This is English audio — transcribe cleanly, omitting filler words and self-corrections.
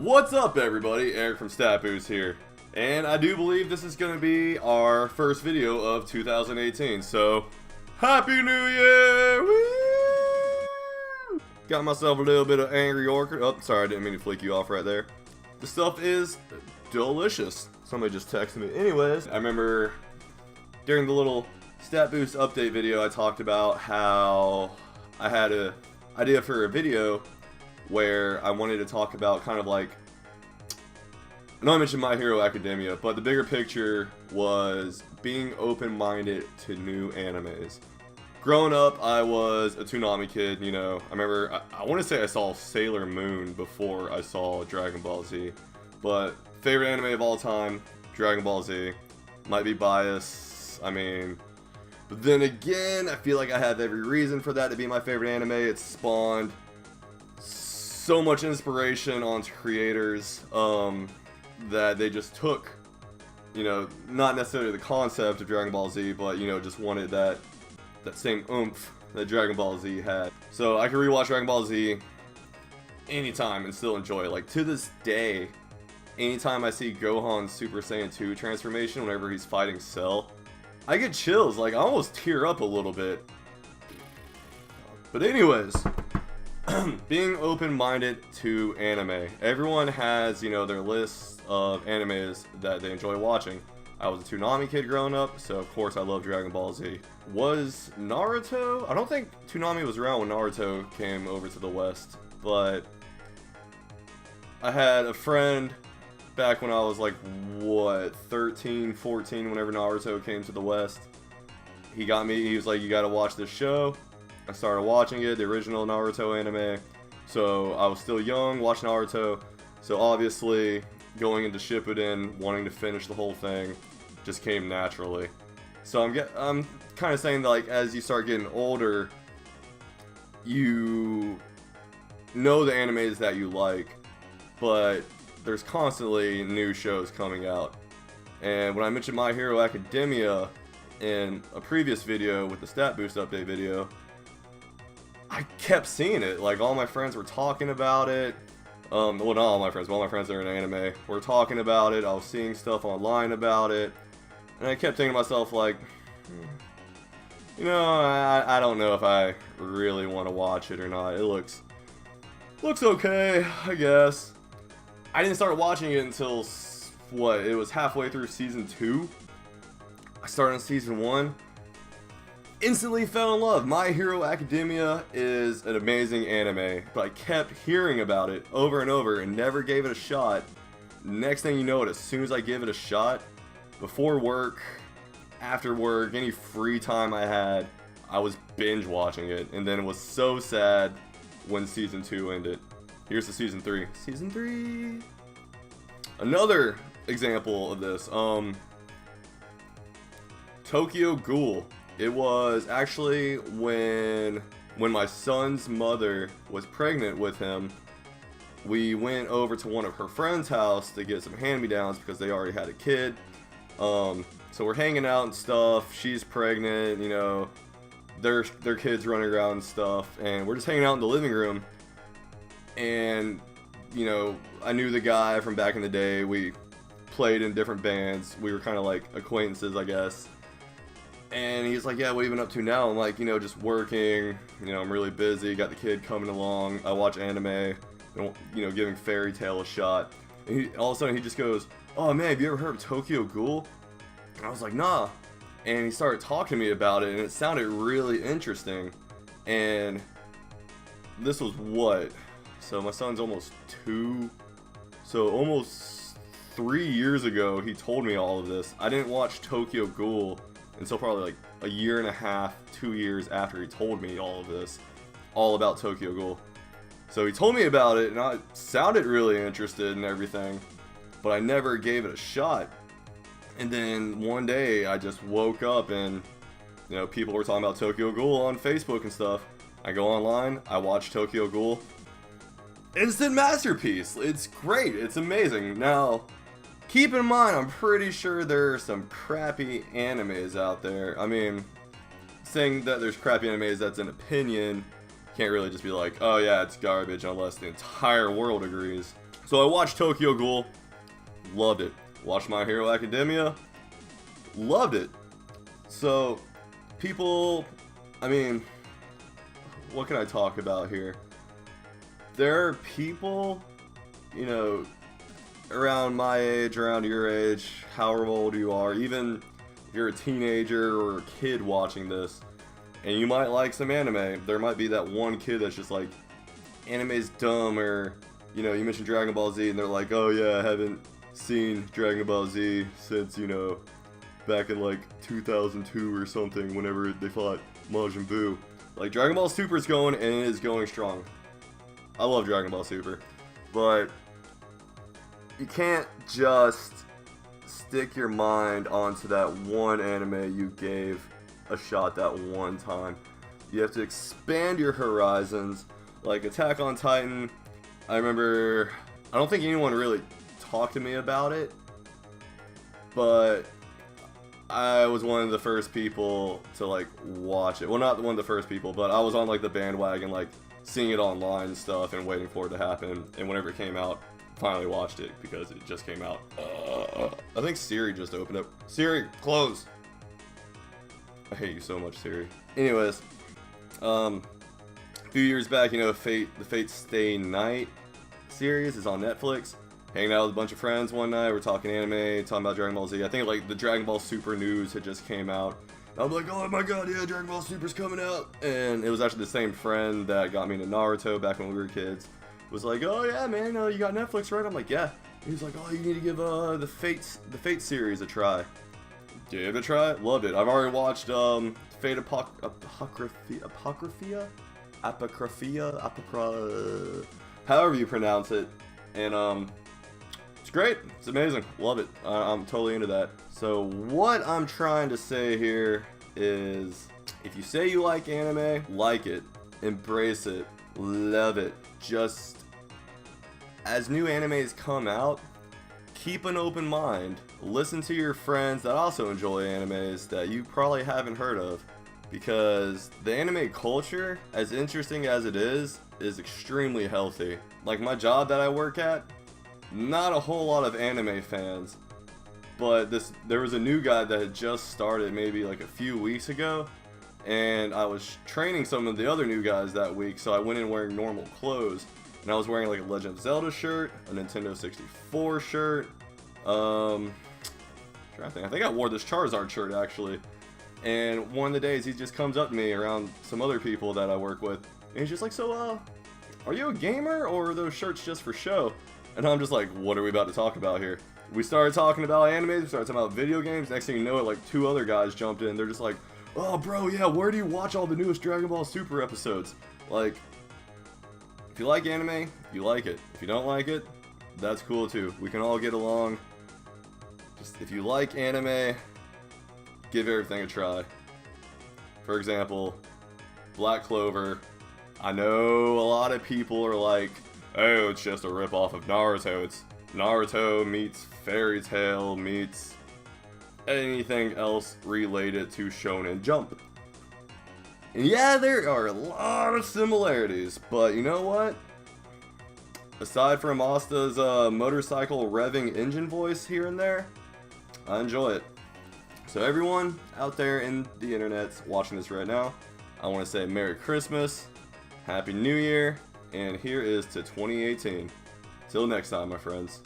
What's up, everybody? Eric from StatBoost here, and I do believe this is going to be our first video of 2018, so Happy New Year! Woo! Got myself a little bit of angry orchid. Oh, sorry, I didn't mean to flick you off right there. The stuff is delicious. Somebody just texted me. Anyways, I remember during the little StatBoost update video, I talked about how I had an idea for a video where I wanted to talk about kind of like, I know I mentioned My Hero Academia, but the bigger picture was being open-minded to new animes. Growing up, I was a Toonami kid, you know. I remember, I want to say I saw Sailor Moon before I saw Dragon Ball Z, but favorite anime of all time, Dragon Ball Z. Might be biased, I mean, but then again, I feel like I have every reason for that to be my favorite anime. It spawned so much inspiration onto creators that they just took, you know, not necessarily the concept of Dragon Ball Z, but, you know, just wanted that same oomph that Dragon Ball Z had. So I can rewatch Dragon Ball Z anytime and still enjoy it. Like, to this day, anytime I see Gohan's Super Saiyan 2 transformation whenever he's fighting Cell, I get chills. Like, I almost tear up a little bit. But anyways, being open-minded to anime. Everyone has, you know, their lists of animes that they enjoy watching. I was a Toonami kid growing up, so of course I love Dragon Ball Z. Was Naruto? I don't think Toonami was around when Naruto came over to the West, but I had a friend back when I was like, what, 13, 14, whenever Naruto came to the West. He was like, you gotta watch this show. I started watching it, the original Naruto anime. So I was still young, watching Naruto. So obviously, going into Shippuden, wanting to finish the whole thing, just came naturally. So I'm kind of saying that, like, as you start getting older, you know the animes that you like, but there's constantly new shows coming out. And when I mentioned My Hero Academia in a previous video with the StatBoost update video, I kept seeing it. Like, all my friends were talking about it. Well, not all my friends, but all my friends that are in anime were talking about it. I was seeing stuff online about it. And I kept thinking to myself, like, you know, I don't know if I really want to watch it or not. It looks okay, I guess. I didn't start watching it until, what, it was halfway through Season 2. I started on Season 1. Instantly fell in love. My Hero Academia is an amazing anime, but I kept hearing about it over and over and never gave it a shot. Next thing you know, as soon as I give it a shot, before work, after work, any free time I had, I was binge watching it, and then it was so sad when Season 2 ended. Here's the Season 3. Season 3! Another example of this, Tokyo Ghoul. It was actually when my son's mother was pregnant with him. We went over to one of her friend's house to get some hand-me-downs because they already had a kid. So we're hanging out and stuff. She's pregnant, you know, their kids running around and stuff, and we're just hanging out in the living room. And, you know, I knew the guy from back in the day. We played in different bands. We were kind of like acquaintances, I guess. And he's like, yeah, what have you been up to now? I'm like, you know, just working, you know, I'm really busy, got the kid coming along, I watch anime, you know, giving Fairy Tail a shot. And all of a sudden he just goes, oh man, have you ever heard of Tokyo Ghoul? And I was like, nah. And he started talking to me about it, and it sounded really interesting. And this was what? So my son's almost 2, so almost 3 years ago he told me all of this. I didn't watch Tokyo Ghoul until probably like a year and a half, 2 years after he told me all of this, all about Tokyo Ghoul. So he told me about it, and I sounded really interested and everything, but I never gave it a shot. And then one day I just woke up and, you know, people were talking about Tokyo Ghoul on Facebook and stuff. I go online, I watch Tokyo Ghoul. Instant masterpiece. It's great. It's amazing. Now, keep in mind, I'm pretty sure there are some crappy animes out there. I mean, saying that there's crappy animes, that's an opinion. Can't really just be like, oh yeah, it's garbage unless the entire world agrees. So I watched Tokyo Ghoul, loved it. Watched My Hero Academia, loved it. So, people, I mean, what can I talk about here? There are people, you know, around my age, around your age, however old you are, even if you're a teenager or a kid watching this, and you might like some anime, there might be that one kid that's just like, anime's dumb, or, you know, you mentioned Dragon Ball Z, and they're like, oh yeah, I haven't seen Dragon Ball Z since, you know, back in like 2002 or something, whenever they fought Majin Buu. Like, Dragon Ball Super is going, and it is going strong. I love Dragon Ball Super, but you can't just stick your mind onto that one anime you gave a shot that one time. You have to expand your horizons. Like Attack on Titan, I remember, I don't think anyone really talked to me about it, but I was one of the first people to like watch it. Well, not one of the first people, but I was on like the bandwagon, like seeing it online and stuff and waiting for it to happen. And whenever it came out, finally watched it because it just came out. I think Siri just opened up. Siri, close. I hate you so much, Siri. Anyways, a few years back, you know, the Fate Stay Night series is on Netflix. Hanging out with a bunch of friends one night, we're talking anime, talking about Dragon Ball Z. I think like the Dragon Ball Super news had just came out. I'm like, oh my god, yeah, Dragon Ball Super's coming out. And it was actually the same friend that got me into Naruto back when we were kids. Was like, oh yeah, man, you got Netflix, right? I'm like, yeah. He's like, oh, you need to give the Fate series a try. Gave it a try, loved it. I've already watched Fate Apocrypha, however you pronounce it, and it's great. It's amazing. Love it. I'm totally into that. So what I'm trying to say here is, if you say you like anime, like it, embrace it, love it. Just as new animes come out, keep an open mind. Listen to your friends that also enjoy animes that you probably haven't heard of, because the anime culture, as interesting as it is extremely healthy. Like my job that I work at, not a whole lot of anime fans, but there was a new guy that had just started maybe like a few weeks ago, and I was training some of the other new guys that week, so I went in wearing normal clothes, and I was wearing like a Legend of Zelda shirt, a Nintendo 64 shirt, I think I wore this Charizard shirt actually, and one of the days he just comes up to me around some other people that I work with, and he's just like, so are you a gamer, or are those shirts just for show? And I'm just like, what are we about to talk about here? We started talking about animes, we started talking about video games. Next thing you know, like 2 other guys jumped in. They're just like, oh bro, yeah, where do you watch all the newest Dragon Ball Super episodes? Like, if you like anime, you like it. If you don't like it, that's cool too. We can all get along. Just, if you like anime, give everything a try. For example, Black Clover. I know a lot of people are like, oh, it's just a ripoff of Naruto. It's Naruto meets Fairy Tail meets anything else related to Shonen Jump. And yeah, there are a lot of similarities, but you know what? Aside from Asta's motorcycle revving engine voice here and there, I enjoy it. So everyone out there in the internet watching this right now, I want to say Merry Christmas, Happy New Year, and here is to 2018. Till next time, my friends.